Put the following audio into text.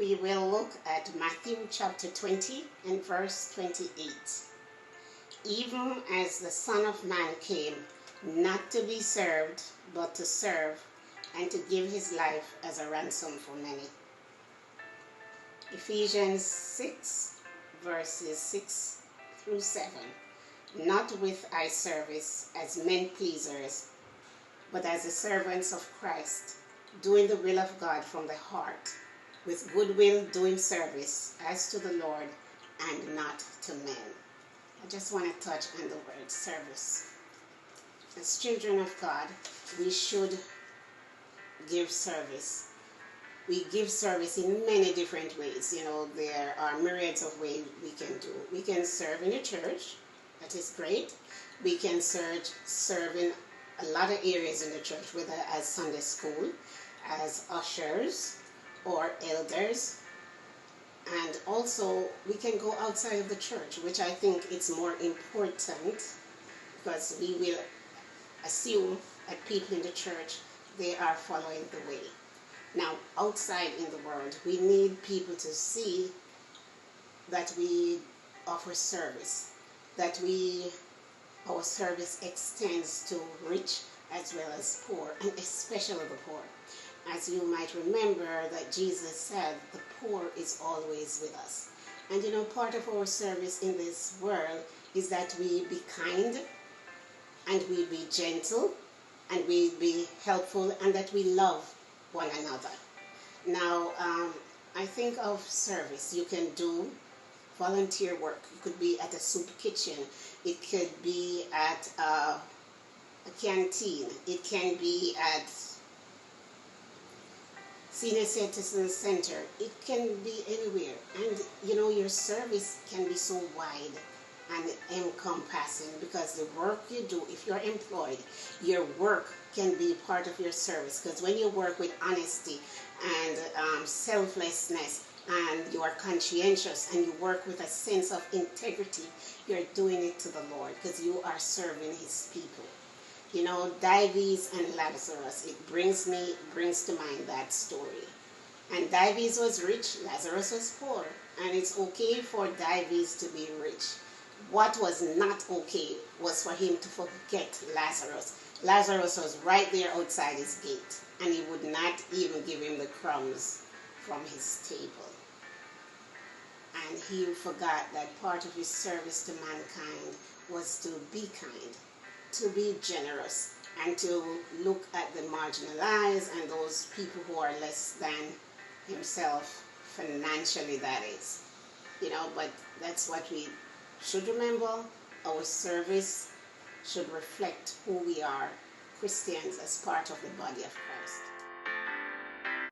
We will look at Matthew chapter 20 and verse 28. Even as the Son of Man came, not to be served, but to serve, and to give his life as a ransom for many. Ephesians 6 verses 6 through 7. Not with eye service as men pleasers, but as the servants of Christ, doing the will of God from the heart, with goodwill doing service as to the Lord and not to men. I just want to touch on the word service. As children of God, we should give service. We give service in many different ways. You know, there are myriads of ways we can do. We can serve in a church. That is great. We can serve in a lot of areas in the church, whether as Sunday school, as ushers, or elders. And also we can go outside of the church, which I think it's more important, because we will assume that people in the church, they are following the way. Now, outside in the world, we need people to see that we offer service, that our service extends to rich as well as poor, and especially the poor. As you might remember that Jesus said, the poor is always with us. And you know, part of our service in this world is that we be kind, and we be gentle, and we be helpful, and that we love one another. Now, I think of service. You can do volunteer work. It could be at a soup kitchen. It could be at a canteen. It can be at Senior Citizen Center. It can be anywhere. And you know, your service can be so wide and encompassing, because the work you do, if you're employed, your work can be part of your service. Because when you work with honesty and selflessness, and you are conscientious, and you work with a sense of integrity, you're doing it to the Lord, because you are serving his people. You know, Dives and Lazarus, it brings to mind that story. And Dives was rich, Lazarus was poor. And it's okay for Dives to be rich. What was not okay was for him to forget Lazarus. Lazarus was right there outside his gate, and he would not even give him the crumbs from his table. And he forgot that part of his service to mankind was to be kind, to be generous, and to look at the marginalized and those people who are less than himself, financially, that is. You know, but that's what we should remember. Our service should reflect who we are, Christians, as part of the body of Christ.